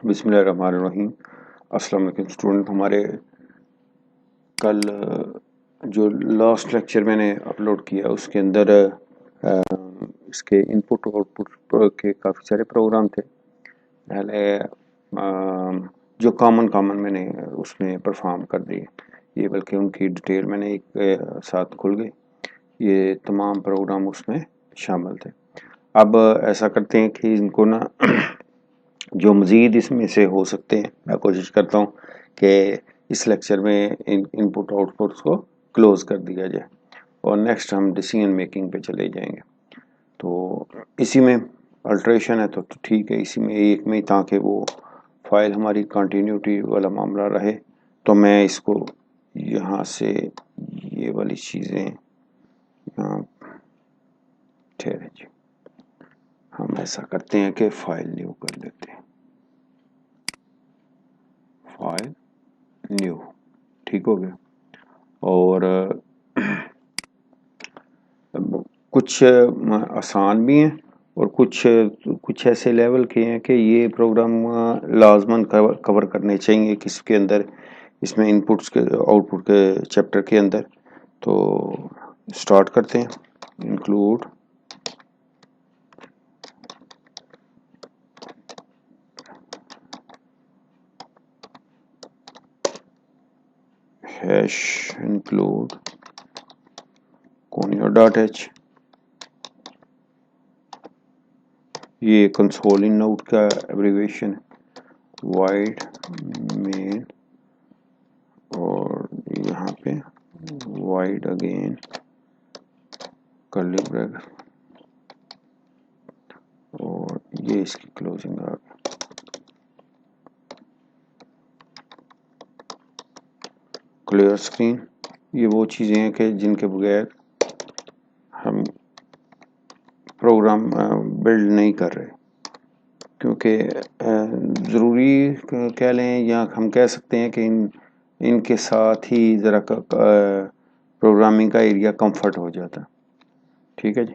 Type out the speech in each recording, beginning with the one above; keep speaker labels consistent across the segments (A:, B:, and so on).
A: बिस्मिल्लाहिर्रहमानिर्रहीम। अस्सलाम वालेकुम स्टूडेंट। हमारे कल जो लास्ट लेक्चर मैंने अपलोड किया उसके अंदर इसके इनपुट और आउटपुट के काफ़ी सारे प्रोग्राम थे। पहले जो कॉमन मैंने उसमें परफॉर्म कर दिए, ये बल्कि उनकी डिटेल मैंने एक साथ खुल गई। ये तमाम प्रोग्राम उसमें शामिल थे। अब ऐसा करते हैं कि इनको ना जो मज़ीद इसमें से हो सकते हैं, मैं कोशिश करता हूँ कि इस लेक्चर में इनपुट आउटपुट्स को क्लोज़ कर दिया जाए और नेक्स्ट हम डिसीजन मेकिंग पे चले जाएंगे। तो इसी में अल्ट्रेशन है तो ठीक है, इसी में एक में, ताकि वो फाइल हमारी कंटिन्यूटी वाला मामला रहे। तो मैं इसको यहाँ से ये वाली चीज़ें यहाँ ठहरे जी, हम ऐसा करते हैं कि फाइल न्यू कर लेते हैं, फाइल न्यू, ठीक हो गया। और कुछ आसान भी हैं और कुछ ऐसे लेवल के हैं कि ये प्रोग्राम लाजमन कवर करने चाहिए किसके अंदर, इसमें इनपुट्स के आउटपुट के चैप्टर के अंदर। तो स्टार्ट करते हैं। इंक्लूड हैश इंक्लूड conio.h, ये कंसोल इन आउट का एब्रीविएशन है। वाइड मेन और यहाँ पे वाइड अगेन कर्ली ब्रैकेट और ये इसकी क्लोजिंग आ गई। क्लियर स्क्रीन, ये वो चीज़ें हैं कि जिनके बगैर हम प्रोग्राम बिल्ड नहीं कर रहे, क्योंकि ज़रूरी कह लें या हम कह सकते हैं कि इनके साथ ही ज़रा प्रोग्रामिंग का एरिया कंफर्ट हो जाता। ठीक है जी।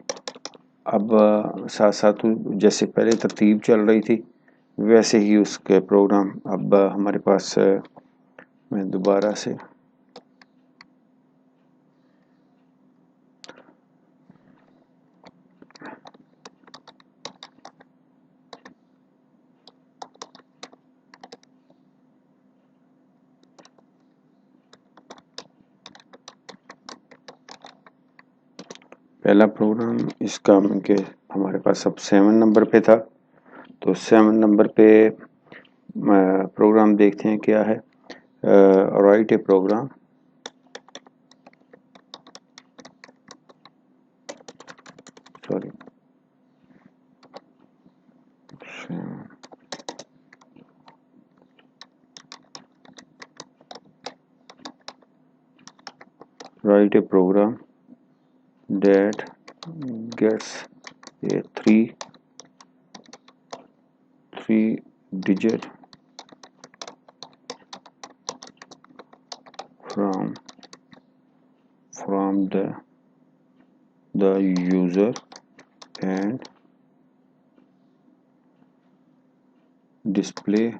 A: अब साथ साथ जैसे पहले तरतीब चल रही थी वैसे ही उसके प्रोग्राम अब हमारे पास, मैं दोबारा से पहला प्रोग्राम इसका के हमारे पास अब 7 नंबर पे था। तो 7 नंबर पे प्रोग्राम देखते हैं क्या है। Write a program sorry write a program that gets a three digit from the user and display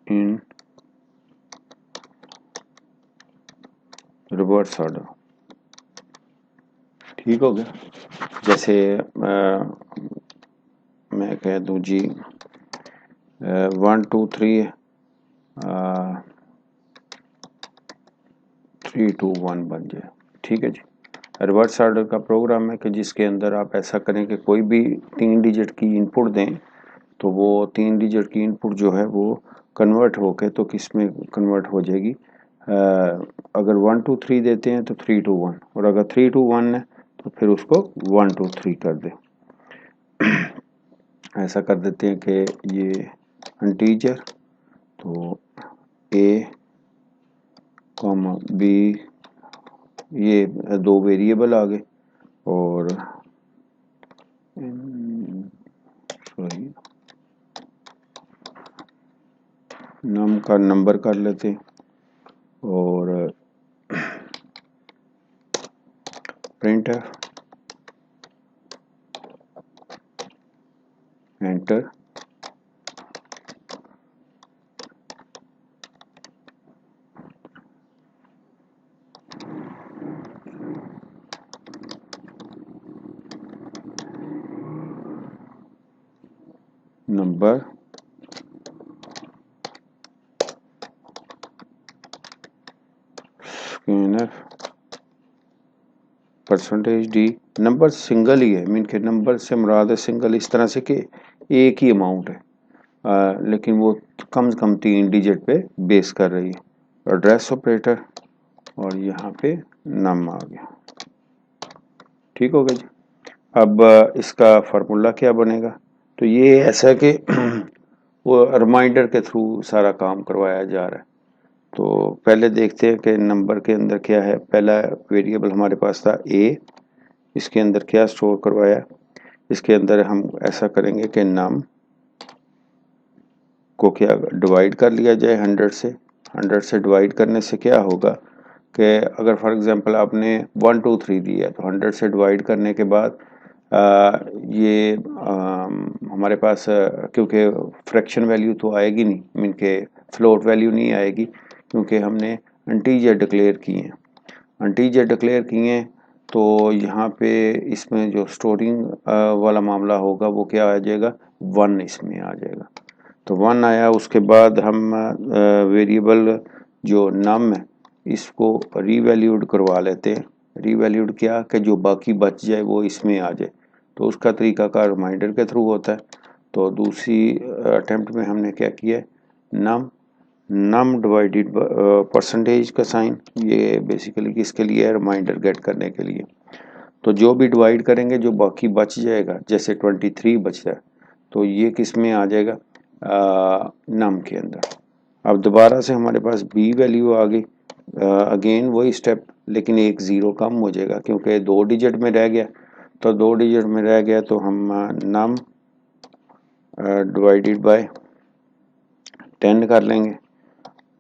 A: in reverse order। ठीक हो गया। जैसे मैं कह दूं जी 1 2 3 3 2 1 बन जाए। ठीक है जी। रिवर्स ऑर्डर का प्रोग्राम है कि जिसके अंदर आप ऐसा करें कि कोई भी 3 डिजिट की इनपुट दें तो वो 3 डिजिट की इनपुट जो है वो कन्वर्ट होके तो किस में कन्वर्ट हो जाएगी। अगर 1 2 3 देते हैं तो 3 2 1, और अगर 3 2 1 है तो फिर उसको 1 2 3 कर दें। ऐसा कर देते हैं कि ये इंटीजर, तो a कॉमा b, ये 2 वेरिएबल आ गए और सॉरी नम का नंबर कर लेते हैं और प्रिंट है enter. Number scanner percentage d. Number single ही है, मीन के नंबर से मुराद है सिंगल, इस तरह से कि एक ही अमाउंट है, लेकिन वो कम से कम 3 डिजिट पे बेस कर रही है। एड्रेस ऑपरेटर और यहाँ पे नम आ गया। ठीक हो गया जी। अब इसका फार्मूला क्या बनेगा, तो ये ऐसा है कि वो रिमाइंडर के थ्रू सारा काम करवाया जा रहा है। तो पहले देखते हैं कि नंबर के अंदर क्या है। पहला वेरिएबल हमारे पास था ए, इसके अंदर क्या स्टोर करवाया, इसके अंदर हम ऐसा करेंगे कि नम को क्या डिवाइड कर लिया जाए 100 से। 100 से डिवाइड करने से क्या होगा कि अगर फॉर एग्जांपल आपने 1 2 3 दिया तो 100 से डिवाइड करने के बाद ये हमारे पास क्योंकि फ्रैक्शन वैल्यू तो आएगी नहीं, मीन के फ्लोट वैल्यू नहीं आएगी, क्योंकि हमने इंटीजर डिक्लेयर किए हैं। इंटीजर डिक्लेयर किए हैं तो यहाँ पे इसमें जो स्टोरिंग वाला मामला होगा वो क्या आ जाएगा, 1 इसमें आ जाएगा। तो 1 आया, उसके बाद हम वेरिएबल जो नम है इसको रीवैल्यूड करवा लेते हैं। रीवैल्यूड क्या कि जो बाकी बच जाए वो इसमें आ जाए, तो उसका तरीका का रिमाइंडर के थ्रू होता है। तो दूसरी अटेम्प्ट में हमने क्या किया है, नम डिवाइडेड परसेंटेज का साइन, ये बेसिकली किसके लिए है, रिमाइंडर गेट करने के लिए। तो जो भी डिवाइड करेंगे जो बाकी बच जाएगा, जैसे 23 बच रहा है तो ये किस में आ जाएगा, नम के अंदर। अब दोबारा से हमारे पास बी वैल्यू आ गई, अगेन वही स्टेप, लेकिन एक ज़ीरो कम हो जाएगा क्योंकि 2 डिजिट में रह गया। तो 2 डिजिट में रह गया तो हम नम डिवाइडेड बाय 10 कर लेंगे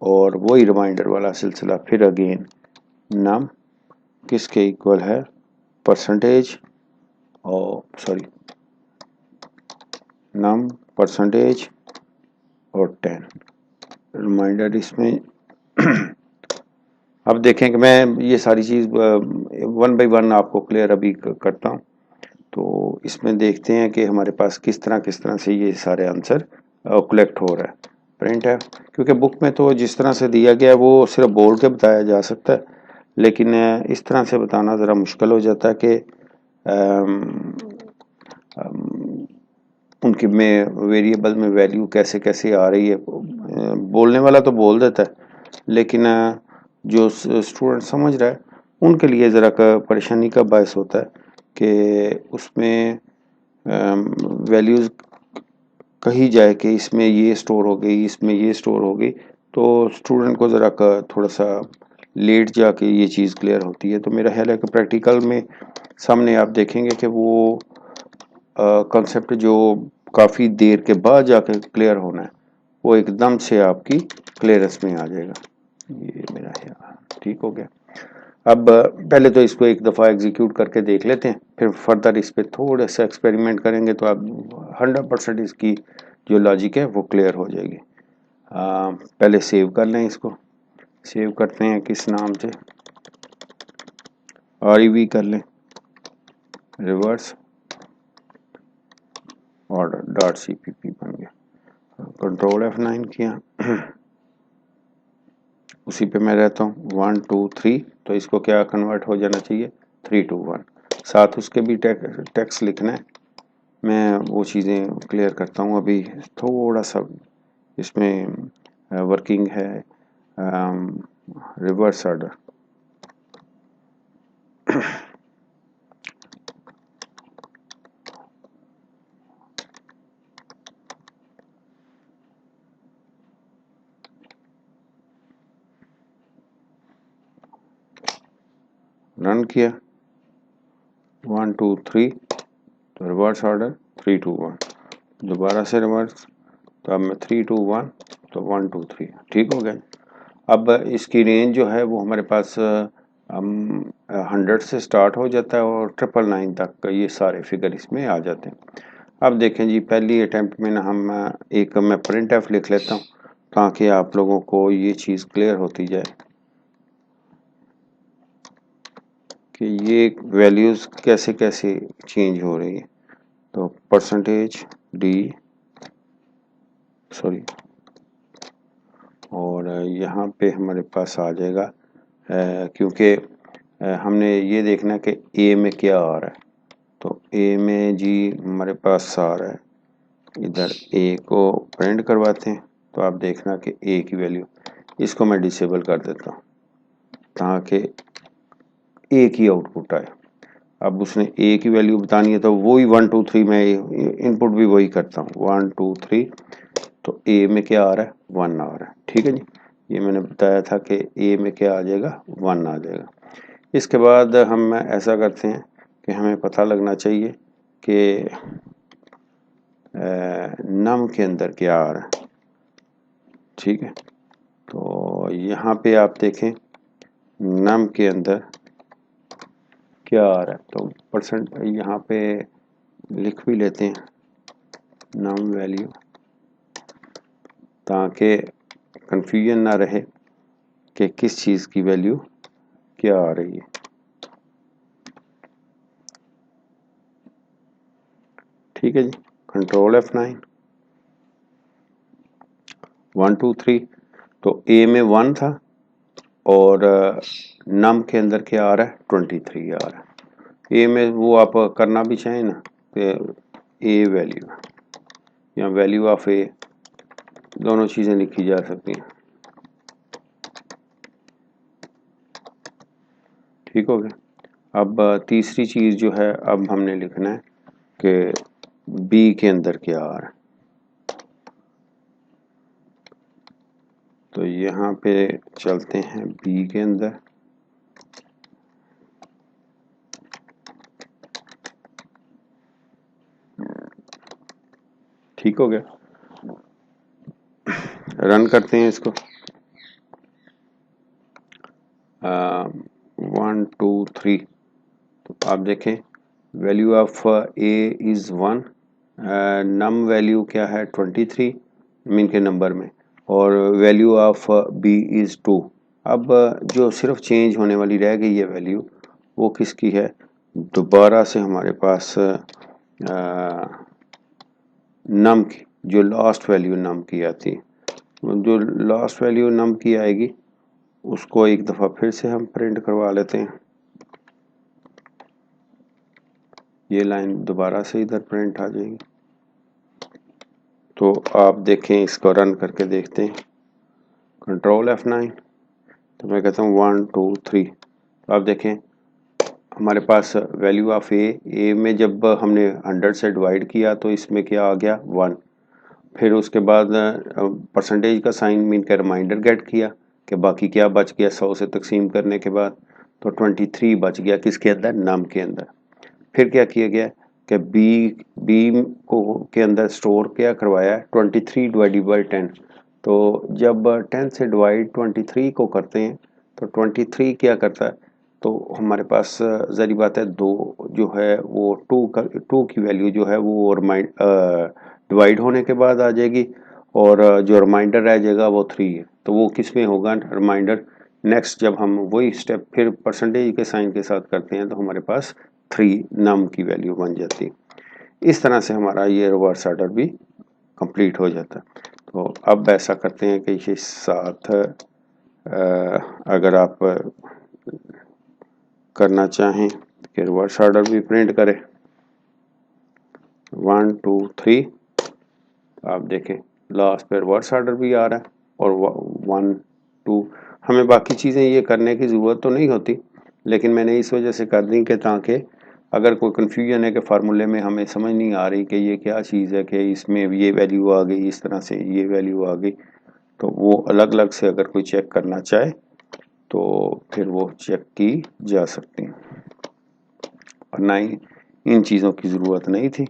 A: और वही रिमाइंडर वाला सिलसिला फिर अगेन नम किसके इक्वल है, परसेंटेज और सॉरी नम परसेंटेज और 10 रिमाइंडर इसमें। अब देखें कि मैं ये सारी चीज़ 1 बाय 1 आपको क्लियर अभी करता हूँ। तो इसमें देखते हैं कि हमारे पास किस तरह से ये सारे आंसर कलेक्ट हो रहा है। प्रिंट है, क्योंकि बुक में तो जिस तरह से दिया गया है वो सिर्फ बोल के बताया जा सकता है, लेकिन इस तरह से बताना ज़रा मुश्किल हो जाता है कि उनकी में वेरिएबल में वैल्यू कैसे कैसे आ रही है। बोलने वाला तो बोल देता है, लेकिन जो स्टूडेंट समझ रहा है उनके लिए ज़रा परेशानी का बायस होता है कि उसमें वैल्यूज़ कही जाए कि इसमें ये स्टोर हो गई, इसमें ये स्टोर हो गई, तो स्टूडेंट को ज़रा थोड़ा सा लेट जाके ये चीज़ क्लियर होती है। तो मेरा ख्याल है कि प्रैक्टिकल में सामने आप देखेंगे कि वो कॉन्सेप्ट जो काफ़ी देर के बाद जाके क्लियर होना है वो एकदम से आपकी क्लियरेंस में आ जाएगा। ये मेरा ख्याल ठीक हो गया। अब पहले तो इसको एक दफ़ा एग्जीक्यूट करके देख लेते हैं, फिर फर्दर इस पर थोड़ा सा एक्सपेरिमेंट करेंगे तो आप 100% इसकी जो लॉजिक है वो क्लियर हो जाएगी। पहले सेव कर लें, इसको सेव करते हैं किस नाम से, REV कर लें, रिवर्स ऑर्डर .cpp बन गया। कंट्रोल F9 किया, उसी पे मैं रहता हूँ 1 2 3, तो इसको क्या कन्वर्ट हो जाना चाहिए 3 2 1। साथ उसके भी टेक्स्ट लिखना है, मैं वो चीज़ें क्लियर करता हूँ। अभी थोड़ा सा इसमें वर्किंग है रिवर्स ऑर्डर। रन किया 1 2 3, तो रिवर्स ऑर्डर 3 2 1, दोबारा से रिवर्स, तो अब मैं 3 2 1, तो 1 2 3 ठीक हो गया। अब इसकी रेंज जो है वो हमारे पास 100 से स्टार्ट हो जाता है और 999 तक ये सारे फिगर इसमें आ जाते हैं। अब देखें जी, पहली अटैम्प्ट में ना हम एक मैं प्रिंट एफ लिख लेता हूँ ताकि आप लोगों को ये चीज़ क्लियर होती जाए कि ये वैल्यूज़ कैसे कैसे चेंज हो रही है। तो परसेंटेज डी सॉरी, और यहाँ पे हमारे पास आ जाएगा क्योंकि हमने ये देखना है कि ए में क्या आ रहा है। तो ए में जी हमारे पास आ रहा है, इधर ए को प्रिंट करवाते हैं। तो आप देखना कि ए की वैल्यू, इसको मैं डिसेबल कर देता हूँ ताकि ए की आउटपुट आए। अब उसने ए की वैल्यू बतानी है तो वही 1 2 3 मैं इनपुट भी वही करता हूँ 1 2 3। तो ए में क्या आ रहा है, 1 आ रहा है। ठीक है जी, ये मैंने बताया था कि ए में क्या आ जाएगा, 1 आ जाएगा। इसके बाद हम ऐसा करते हैं कि हमें पता लगना चाहिए कि नम के अंदर क्या आ रहा है। ठीक है, तो यहाँ पे आप देखें नम के अंदर क्या आ रहा है। तो परसेंट यहाँ पे लिख भी लेते हैं नम वैल्यू ताकि कंफ्यूजन ना रहे कि किस चीज़ की वैल्यू क्या आ रही है। ठीक है जी, कंट्रोल F9 1 2 3। तो ए में 1 था और नम के अंदर क्या आ रहा है, 23 आ रहा है। ए में वो आप करना भी चाहें ना तो ए वैल्यू या वैल्यू ऑफ ए, दोनों चीज़ें लिखी जा सकती हैं। ठीक हो गया। अब तीसरी चीज़ जो है, अब हमने लिखना है कि बी के अंदर क्या आ रहा है। तो यहाँ पे चलते हैं बी के अंदर। ठीक हो गया, रन करते हैं इसको। 1 2 3। तो आप देखें value of a is 1, num value क्या है 23 मीन के नंबर में, और वैल्यू ऑफ बी इज़ 2। अब जो सिर्फ चेंज होने वाली रह गई है वैल्यू, वो किसकी है, दोबारा से हमारे पास नम की, जो लास्ट वैल्यू नम की आती है, जो लास्ट वैल्यू नम की आएगी उसको एक दफ़ा फिर से हम प्रिंट करवा लेते हैं। ये लाइन दोबारा से इधर प्रिंट आ जाएगी। तो आप देखें, इसको रन करके देखते हैं। Control F9। तो मैं कहता हूँ 1 2 3। तो आप देखें हमारे पास वैल्यू ऑफ ए में जब हमने 100 से डिवाइड किया तो इसमें क्या आ गया, 1। फिर उसके बाद परसेंटेज का साइन मीन का रिमाइंडर गेट किया कि बाकी क्या बच गया 100 से तकसीम करने के बाद। तो 23 बच गया किसके अंदर, नम के अंदर। फिर क्या किया गया कि बी को के अंदर स्टोर क्या करवाया, 23 डिवाइडेड बाई 10। तो जब 10 से डिवाइड 23 को करते हैं तो 23 क्या करता है, तो हमारे पास ज़री बात है 2 जो है वो 2 की वैल्यू जो है वो डिवाइड होने के बाद आ जाएगी, और जो रिमाइंडर रह जाएगा वो 3 है। तो वो किस में होगा रिमाइंडर, नेक्स्ट जब हम वही स्टेप फिर परसेंटेज के साइन के साथ करते हैं तो हमारे पास 3 नम की वैल्यू बन जाती है। इस तरह से हमारा ये रिवर्स ऑर्डर भी कंप्लीट हो जाता है। तो अब ऐसा करते हैं कि ये साथ अगर आप करना चाहें कि रिवर्स ऑर्डर भी प्रिंट करें 1 2 3। आप देखें लास्ट पे रिवर्स ऑर्डर भी आ रहा है और 1 2। हमें बाकी चीज़ें ये करने की ज़रूरत तो नहीं होती, लेकिन मैंने इस वजह से कर दी कि ताकि अगर कोई कन्फ्यूजन है कि फार्मूले में हमें समझ नहीं आ रही कि ये क्या चीज़ है, कि इसमें ये वैल्यू आ गई, इस तरह से ये वैल्यू आ गई, तो वो अलग अलग से अगर कोई चेक करना चाहे तो फिर वो चेक की जा सकती हैं, और ना ही इन चीज़ों की ज़रूरत नहीं थी।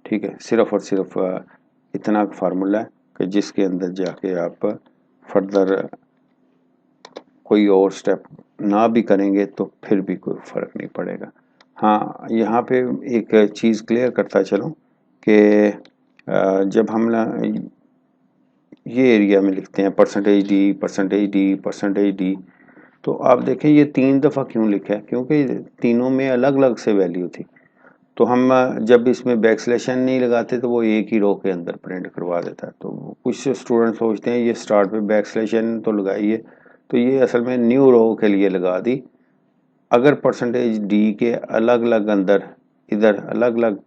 A: ठीक है, सिर्फ और सिर्फ इतना फार्मूला है कि जिसके अंदर जाके आप फर्दर कोई और स्टेप ना भी करेंगे तो फिर भी कोई फ़र्क नहीं पड़ेगा। हाँ, यहाँ पे एक चीज़ क्लियर करता चलूँ कि जब हम ये एरिया में लिखते हैं percentage D percentage D percentage D, तो आप देखें ये 3 दफ़ा क्यों लिखा है, क्योंकि तीनों में अलग अलग से वैल्यू थी। तो हम जब इसमें बैकस्लैशन नहीं लगाते तो वो एक ही रो के अंदर प्रिंट करवा देता है। तो कुछ स्टूडेंट सोचते हैं ये स्टार्ट पे बैकस्लैशन तो लगाइए, तो ये असल में न्यू रो के लिए लगा दी। अगर परसेंटेज डी के अलग अलग अंदर इधर अलग अलग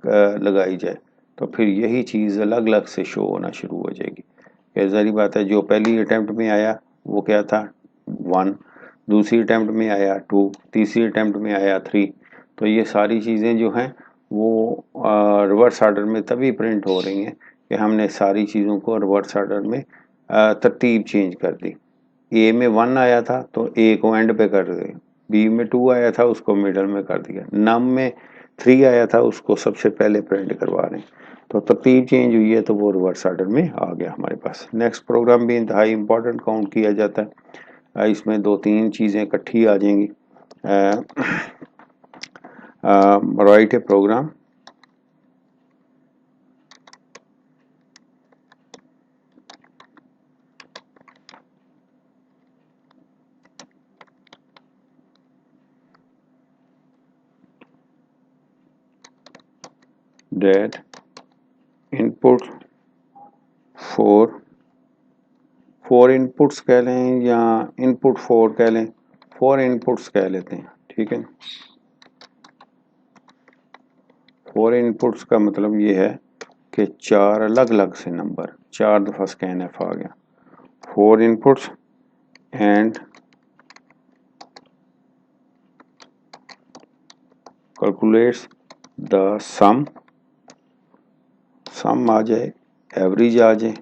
A: लगाई जाए तो फिर यही चीज़ अलग अलग से शो होना शुरू हो जाएगी। ये ज़ाहिर बात है, जो पहली अटैम्प्ट में आया वो क्या था 1, दूसरी अटैम्प्ट में आया 2, तीसरी अटैम्प्ट में आया 3। तो ये सारी चीज़ें जो हैं वो रिवर्स ऑर्डर में तभी प्रिंट हो रही हैं कि हमने सारी चीज़ों को रिवर्स ऑर्डर में तरतीब चेंज कर दी। ए में 1 आया था तो ए को एंड पे कर दिया, बी में 2 आया था उसको मिडल में कर दिया, नम में 3 आया था उसको सबसे पहले प्रिंट करवा रहे हैं। तो तरतीब चेंज हुई है तो वो रिवर्स ऑर्डर में आ गया हमारे पास। नेक्स्ट प्रोग्राम भी इंतहाई इंपॉर्टेंट काउंट किया जाता है। इसमें 2-3 चीज़ें इकट्ठी आ जाएंगी। Write a program that input four inputs कह लें या इनपुट 4 कह लें, 4 इनपुट्स कह लेते हैं, ठीक है। 4 इनपुट्स का मतलब ये है कि 4 अलग अलग से नंबर, 4 दफ़ा स्कैनएफ आ गया। 4 इनपुट्स एंड कैलकुलेट्स द सम आ जाए, एवरेज आ जाए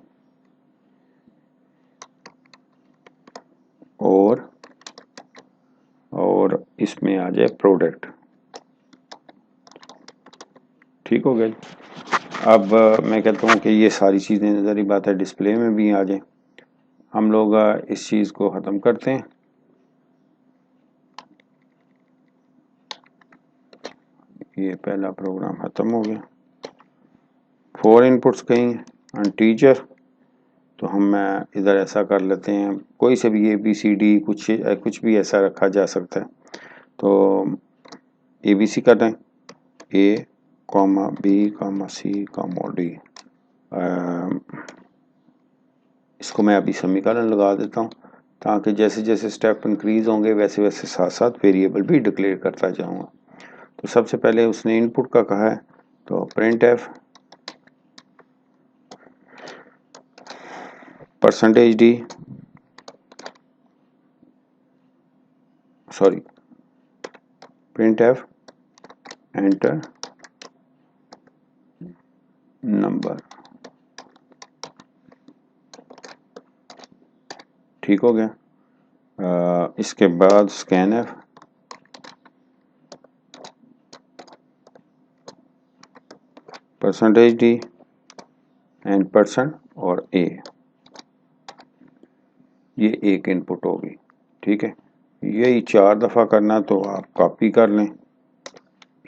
A: और इसमें आ जाए प्रोडक्ट। ठीक हो गया। अब मैं कहता हूँ कि ये सारी चीज़ें नज़री बात है डिस्प्ले में भी आ जाए। हम लोग इस चीज़ को ख़त्म करते हैं। ये पहला प्रोग्राम ख़त्म हो गया। 4 इनपुट्स कहीं एंड टीचर, तो हम इधर ऐसा कर लेते हैं, कोई से भी ABCD कुछ भी ऐसा रखा जा सकता है। तो ABC कर दें, A, B, C, D। इसको मैं अभी सेमीकोलन लगा देता हूँ ताकि जैसे जैसे स्टेप इंक्रीज होंगे वैसे वैसे साथ साथ वेरिएबल भी डिक्लेयर करता जाऊँगा। तो सबसे पहले उसने इनपुट का कहा है, तो printf %d sorry printf enter number. ठीक हो गया। इसके बाद scanf %d एंड % और a, ये एक इनपुट होगी। ठीक है, यही 4 दफ़ा करना तो आप कॉपी कर लें,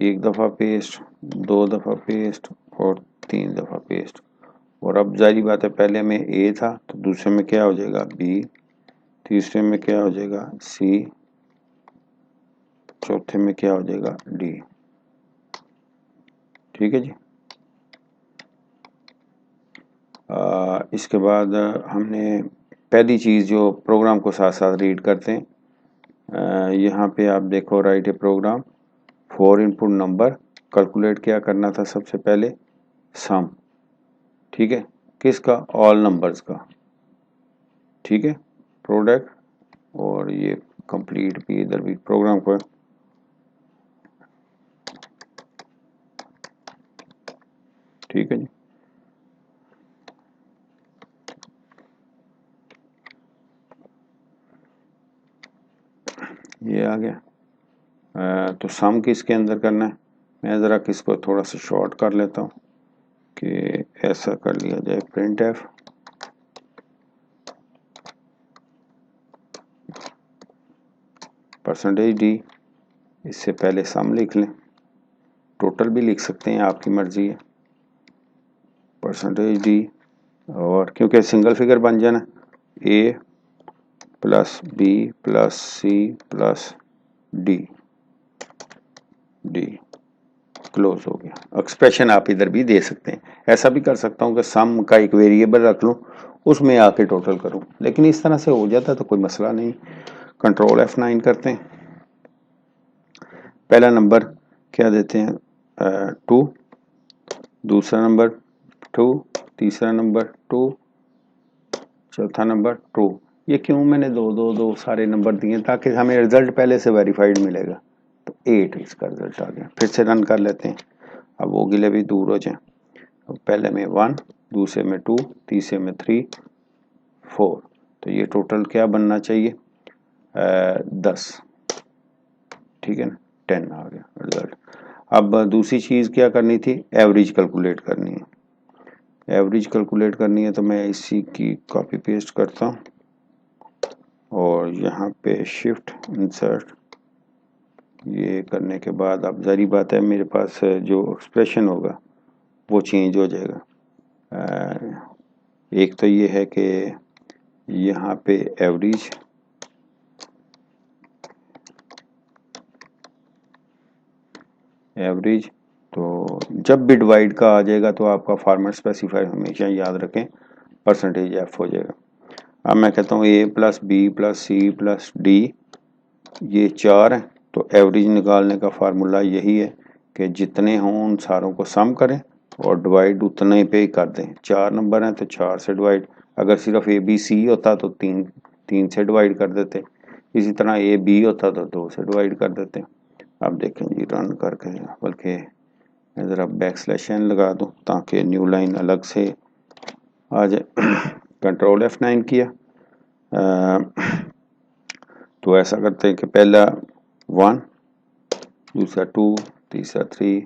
A: 1 दफ़ा पेस्ट, 2 दफ़ा पेस्ट और 3 दफ़ा पेस्ट। और अब जारी बात है, पहले में A था तो दूसरे में क्या हो जाएगा B, तीसरे में क्या हो जाएगा C, चौथे में क्या हो जाएगा D। ठीक है जी। इसके बाद हमने पहली चीज़ जो प्रोग्राम को साथ साथ रीड करते हैं, यहाँ पे आप देखो right a programme 4 input number, calculate क्या करना था सबसे पहले सम। ठीक है, किसका, ऑल नंबर्स का। ठीक है, प्रोडक्ट और ये कंप्लीट भी इधर भी प्रोग्राम को। ठीक है जी, ये आ गया। तो सम किसके अंदर करना है, मैं ज़रा किसको थोड़ा सा शॉर्ट कर लेता हूँ कि ऐसा कर लिया जाए printf %d, इससे पहले सम लिख लें, टोटल भी लिख सकते हैं, आपकी मर्ज़ी है। परसेंटेज डी, और क्योंकि सिंगल फिगर बन जाए ना, a plus b plus c plus d, d close हो गया। एक्सप्रेशन आप इधर भी दे सकते हैं, ऐसा भी कर सकता हूँ कि सम का एक वेरिएबल रख लूँ, उसमें आके टोटल करूँ, लेकिन इस तरह से हो जाता तो कोई मसला नहीं। कंट्रोल F9 करते हैं। पहला नंबर क्या देते हैं, 2, दूसरा नंबर 2, तीसरा नंबर 2, चौथा नंबर 2। ये क्यों मैंने दो सारे नंबर दिए, ताकि हमें रिजल्ट पहले से वेरीफाइड मिलेगा। तो 8 इसका रिजल्ट आ गया। फिर से रन कर लेते हैं, अब वो गिले भी दूर हो जाए। पहले में 1, दूसरे में 2, तीसरे में 3, 4, तो ये टोटल क्या बनना चाहिए, 10, ठीक है ना, 10 आ गया रिजल्ट। अब दूसरी चीज़ क्या करनी थी, एवरेज कैलकुलेट करनी है। एवरेज कैलकुलेट करनी है तो मैं इसी की कॉपी पेस्ट करता हूँ और यहाँ पे शिफ्ट इंसर्ट, ये करने के बाद अब जारी बात है मेरे पास जो एक्सप्रेशन होगा वो चेंज हो जाएगा। एक तो ये है कि यहाँ पे एवरेज तो जब भी डिवाइड का आ जाएगा तो आपका फॉर्मेट स्पेसिफाई हमेशा याद रखें, परसेंटेज एफ हो जाएगा। अब मैं कहता हूँ a plus b plus c plus d, ये 4 है, तो एवरेज निकालने का फार्मूला यही है कि जितने हों उन सारों को सम करें और डिवाइड उतने पे ही कर दें। 4 नंबर हैं तो 4 से डिवाइड, अगर सिर्फ ए बी सी होता तो 3 से डिवाइड कर देते, इसी तरह ए बी होता तो 2 से डिवाइड कर देते। अब देखें जी रन करके, बल्कि मैं ज़रा बैकस्लैश n लगा दूं ताकि न्यू लाइन अलग से आ जाए। कंट्रोल F9 किया, तो ऐसा करते हैं कि पहला 1, दूसरा 2, तीसरा 3,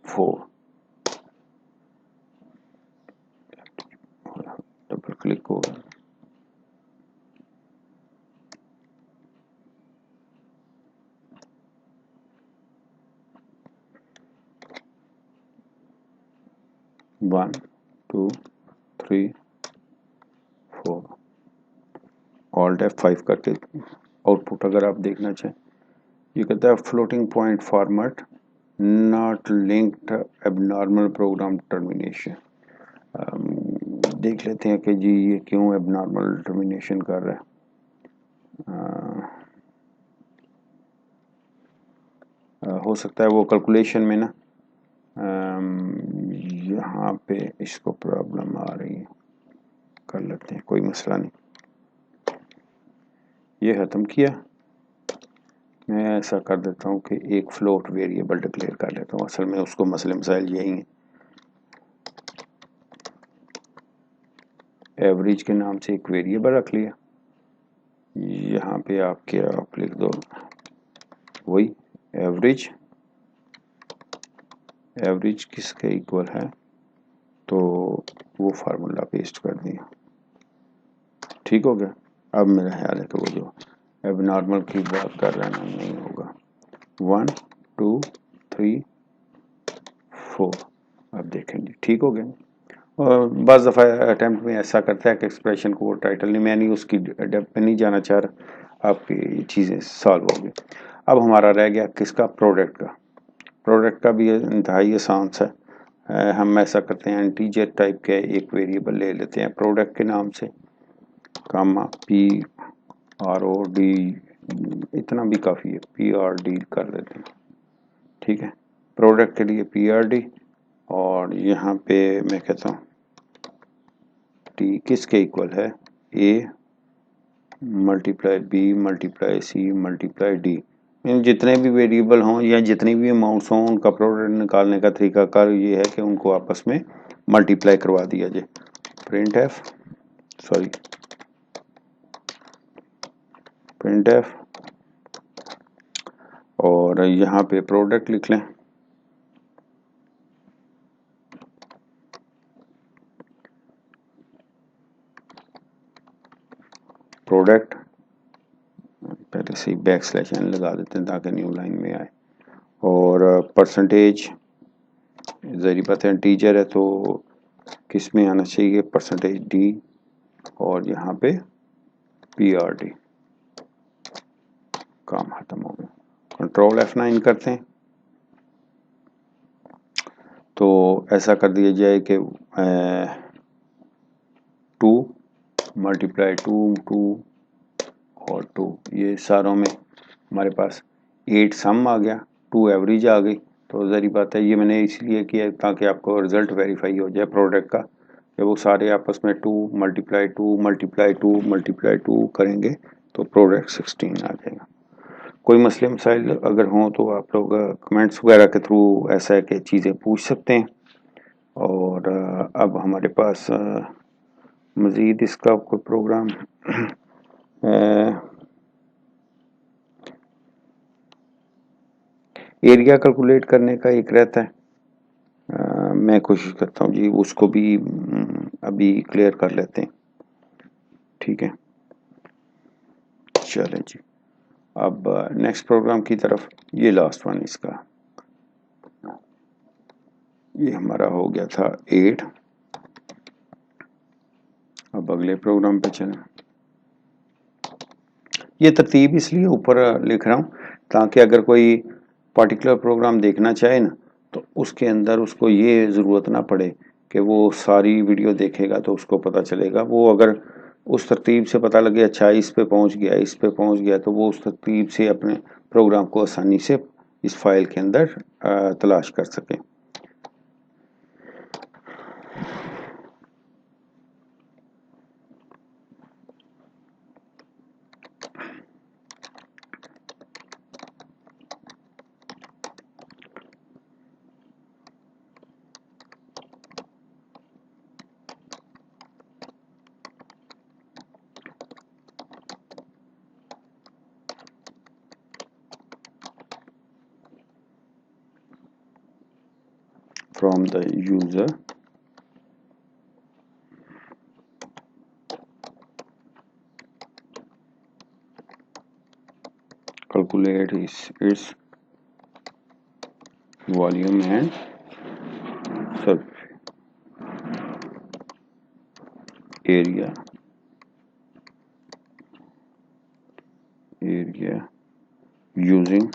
A: 4, डबल क्लिक होगा, वन 2 3 4, ऑल्ट F5 करके आउटपुट अगर आप देखना चाहें, ये कहता है floating point format not linked abnormal program termination. देख लेते हैं कि जी ये क्यों एबनॉर्मल टर्मिनेशन कर रहा है। हो सकता है वो कैलकुलेशन में ना यहाँ पे इसको प्रॉब्लम आ रही है, कर लेते हैं, कोई मसला नहीं। ये ख़त्म किया, मैं ऐसा कर देता हूँ कि एक फ्लोट वेरिएबल डिक्लेयर कर लेता हूँ, असल में उसको मसले मसाइल यही हैं। एवरेज के नाम से एक वेरिएबल रख लिया, यहाँ पे आप लिख दो वही एवरेज, एवरेज किसके इक्वल है, तो वो फार्मूला पेस्ट कर दिया, ठीक हो गया। अब मेरा ख्याल है कि वो जो एबनॉर्मल की बात कर रहे हैं नहीं होगा। 1 2 3 4, अब देखेंगे ठीक हो गया। और बस दफ़ा अटैम्प्ट में ऐसा करता है कि एक्सप्रेशन को वो टाइटल नहीं, मैं नहीं उसकी डेप्थ पे नहीं जाना चाह रहा, आपकी चीज़ें सॉल्व हो गई। अब हमारा रह गया किसका, प्रोडक्ट का। प्रोडक्ट का भी इंतहाई आसान सा है। हम ऐसा करते हैं इंटीजर टाइप के एक वेरिएबल ले लेते हैं प्रोडक्ट के नाम से, कामा PROD, इतना भी काफ़ी है, PRD कर देते हैं, ठीक है। प्रोडक्ट के लिए PRD, और यहाँ पे मैं कहता हूँ T किसके इक्वल है, A multiply B multiply C multiply D। इन जितने भी वेरिएबल हों या जितनी भी अमाउंट्स हों उनका प्रोडक्ट निकालने का तरीकाकार ये है कि उनको आपस में मल्टीप्लाई करवा दिया जाए। प्रिंट एफ और यहाँ पे प्रोडक्ट लिख लें, प्रोडक्ट पहले से ही बैकस्लैश n लगा देते हैं ताकि न्यू लाइन में आए, और परसेंटेज ज़ाहिर बात है इंटीजर है तो किस में आना चाहिए, परसेंटेज डी और यहाँ पे PRD। काम खत्म हो गया। कंट्रोल F9 करते हैं तो ऐसा कर दिया जाए कि 2 मल्टीप्लाई 2 और 2, ये सारों में हमारे पास 8 सम आ गया, 2 एवरेज आ गई। तो ज़ाहिर बात है ये मैंने इसलिए किया ताकि आपको रिजल्ट वेरीफाई हो जाए प्रोडक्ट का, कि वो सारे आपस में 2 मल्टीप्लाई 2 मल्टीप्लाई 2 मल्टीप्लाई 2 करेंगे तो प्रोडक्ट 16 आ जाएगा। कोई मसले मसाइल अगर हों तो आप लोग कमेंट्स वगैरह के थ्रू ऐसा है कि चीज़ें पूछ सकते हैं। और अब हमारे पास मज़ीद इसका कोई प्रोग्राम एरिया कैलकुलेट करने का एक रहता है, मैं कोशिश करता हूँ जी उसको भी अभी क्लियर कर लेते हैं। ठीक है, चलें जी। अब नेक्स्ट प्रोग्राम की तरफ, ये लास्ट वन इसका, ये हमारा हो गया था 8। अब अगले प्रोग्राम पे चलें। ये तरतीब इसलिए ऊपर लिख रहा हूँ ताकि अगर कोई पर्टिकुलर प्रोग्राम देखना चाहे ना तो उसके अंदर उसको ये ज़रूरत ना पड़े कि वो सारी वीडियो देखेगा तो उसको पता चलेगा। वो अगर उस तरतीब से पता लगे अच्छा इस पे पहुंच गया, इस पे पहुंच गया, तो वो उस तरतीब से अपने प्रोग्राम को आसानी से इस फाइल के अंदर तलाश कर सके। From the user calculate its volume and surface area using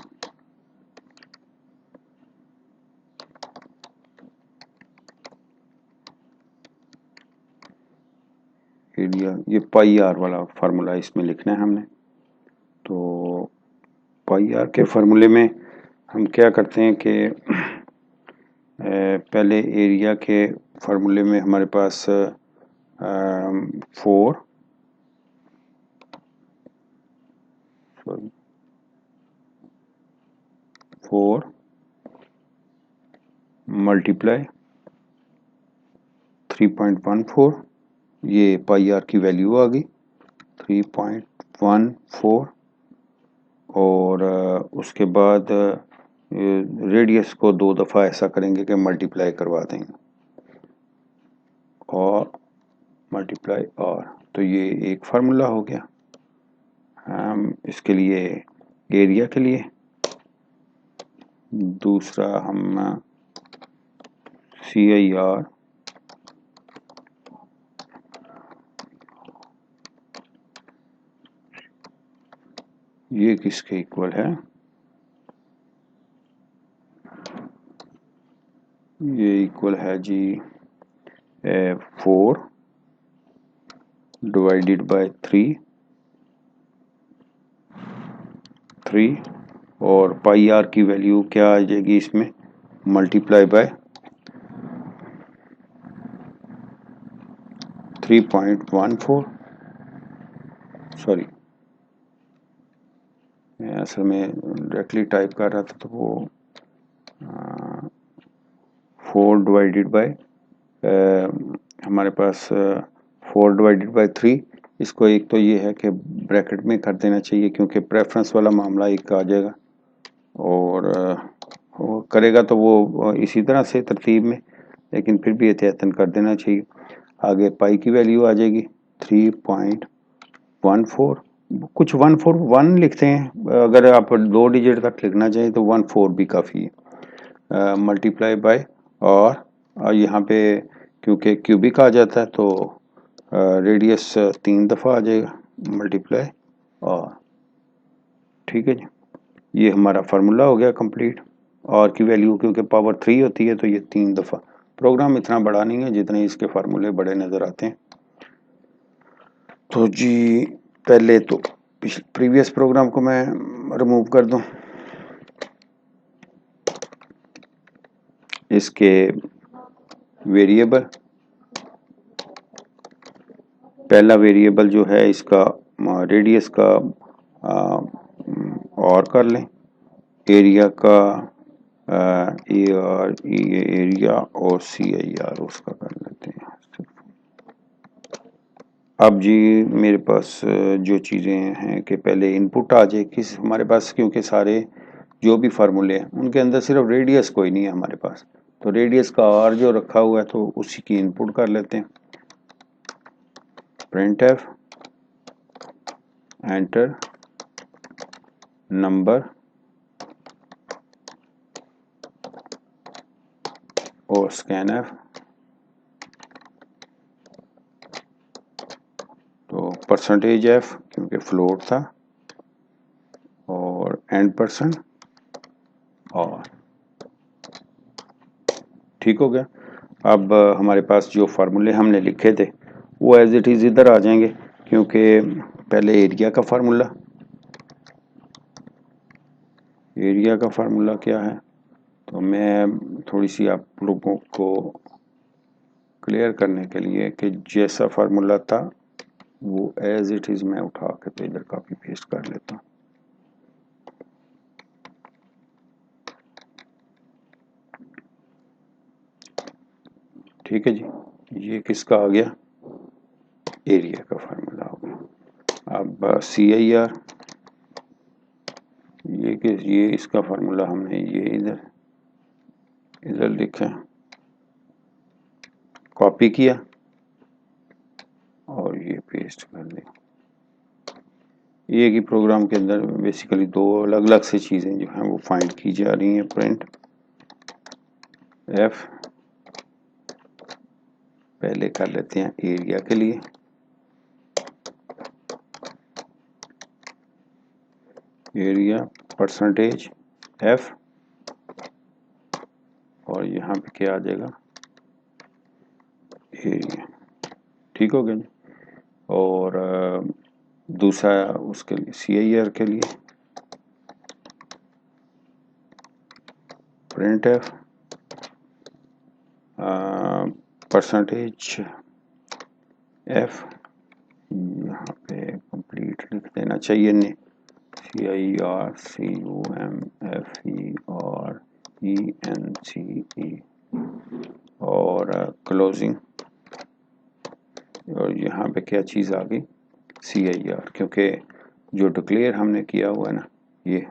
A: area. ये पाई आर वाला फार्मूला इसमें लिखना है हमने। तो पाई आर के फार्मूले में हम क्या करते हैं कि पहले एरिया के फार्मूले में हमारे पास 4 मल्टीप्लाई 3.14, ये पाई आर की वैल्यू आ गई 3.14। और उसके बाद रेडियस को 2 दफ़ा ऐसा करेंगे कि मल्टीप्लाई करवा देंगे और मल्टीप्लाई और, तो ये एक फार्मूला हो गया हम इसके लिए एरिया के लिए। दूसरा हम CIR ये किसके इक्वल है, ये इक्वल है जी 4 डिवाइडेड बाय 3 और पाई आर की वैल्यू क्या आ जाएगी इसमें, मल्टीप्लाई बाय 3.14। सॉरी, मैं असल में डायरेक्टली टाइप कर रहा था तो वो 4 डिवाइडेड बाय हमारे पास 4 डिवाइडेड बाय 3। इसको एक तो ये है कि ब्रैकेट में कर देना चाहिए क्योंकि प्रेफरेंस वाला मामला एक आ जाएगा और वो करेगा तो वो इसी तरह से तरतीब में, लेकिन फिर भी एहतियातन कर देना चाहिए। आगे पाई की वैल्यू आ जाएगी 3.14, कुछ 141 लिखते हैं, अगर आप 2 डिजिट तक लिखना चाहें तो 14 भी काफ़ी है। मल्टीप्लाई बाय और यहाँ पे क्योंकि क्यूबिक आ जाता है तो रेडियस 3 दफ़ा आ जाएगा मल्टीप्लाई और ठीक है जी। ये हमारा फार्मूला हो गया कंप्लीट। और की वैल्यू क्योंकि पावर 3 होती है तो ये 3 दफ़ा। प्रोग्राम इतना बड़ा नहीं है जितने इसके फार्मूले बड़े नज़र आते हैं। तो जी पहले तो प्रीवियस प्रोग्राम को मैं रिमूव कर दूं। इसके वेरिएबल, पहला वेरिएबल जो है इसका रेडियस का और कर लें, एरिया का ए आर एरिया और सी आई आर उसका कर लेते हैं। अब जी मेरे पास जो चीज़ें हैं कि पहले इनपुट आ जाए किस हमारे पास, क्योंकि सारे जो भी फार्मूले हैं उनके अंदर सिर्फ रेडियस कोई नहीं है हमारे पास, तो रेडियस का आर जो रखा हुआ है तो उसी की इनपुट कर लेते हैं। प्रिंट एफ एंटर नंबर और स्कैन एफ, तो परसेंटेज एफ क्योंकि फ्लोट था और एंड परसेंट और ठीक हो गया। अब हमारे पास जो फार्मूले हमने लिखे थे वो एज इट इज़ इधर आ जाएंगे, क्योंकि पहले एरिया का फार्मूला क्या है, तो मैं थोड़ी सी आप लोगों को क्लियर करने के लिए कि जैसा फार्मूला था वो एज इट इज़ मैं उठा के तो इधर कॉपी पेस्ट कर लेता हूँ। ठीक है जी, ये किसका आ गया, एरिया का फार्मूला हो गया। अब सी आई आर, ये इसका फार्मूला हमने ये इधर लिखा, कॉपी किया और ये पेस्ट कर दिया। एक ही प्रोग्राम के अंदर बेसिकली दो अलग अलग से चीज़ें जो हैं वो फाइंड की जा रही हैं। प्रिंट एफ पहले कर लेते हैं एरिया के लिए, एरिया परसेंटेज एफ और यहाँ पे क्या आ जाएगा, एरिया। ठीक हो गया जी। और दूसरा उसके लिए सी आई आर के लिए प्रिंट एफ परसेंटेज एफ, यहाँ पे कंप्लीट लिख देना चाहिए ने, C I R C U M F E और ई एन सी ई और क्लोजिंग, और यहाँ पे क्या चीज़ आ गई, सी आई आर, क्योंकि जो डिक्लेयर हमने किया हुआ है ना ये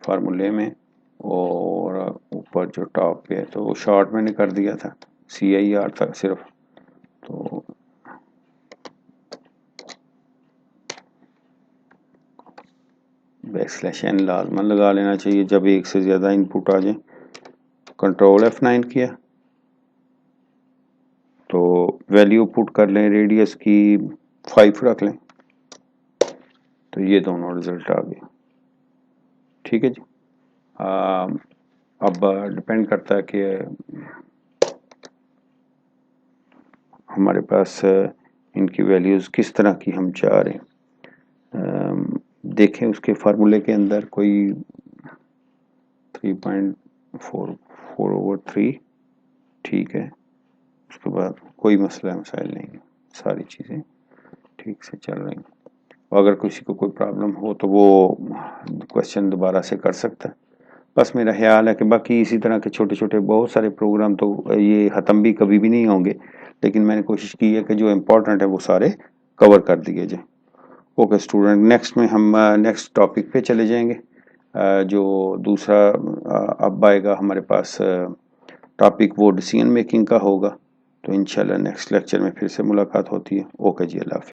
A: फार्मूले में और ऊपर जो टॉप पे है तो वो शॉर्ट मैंने कर दिया था, सी आई आर था सिर्फ, तो बैकस्लैश एन लाजमन लगा लेना चाहिए जब एक से ज़्यादा इनपुट आ जाए। कंट्रोल F9 किया तो वैल्यू पुट कर लें, रेडियस की 5 रख लें, तो ये दोनों रिजल्ट आ गए। ठीक है जी। अब डिपेंड करता है कि हमारे पास इनकी वैल्यूज़ किस तरह की हम चाह रहे हैं। देखें उसके फार्मूले के अंदर कोई 3.4/3 ठीक है, उसके बाद कोई मसला मसाइल नहीं है, सारी चीज़ें ठीक से चल रही हैं। अगर किसी को कोई प्रॉब्लम हो तो वो क्वेश्चन दोबारा से कर सकता है। बस मेरा ख्याल है कि बाकी इसी तरह के छोटे छोटे बहुत सारे प्रोग्राम तो ये ख़त्म भी कभी भी नहीं होंगे, लेकिन मैंने कोशिश की है कि जो इम्पोर्टेंट है वो सारे कवर कर दिए जाए। ओके स्टूडेंट, नेक्स्ट में हम नेक्स्ट टॉपिक पे चले जाएंगे। जो दूसरा अब आएगा हमारे पास टॉपिक वो डिसीजन मेकिंग का होगा, तो इंशाल्लाह नेक्स्ट लेक्चर में फिर से मुलाकात होती है। ओके जी, अल्लाह हाफ़िज़।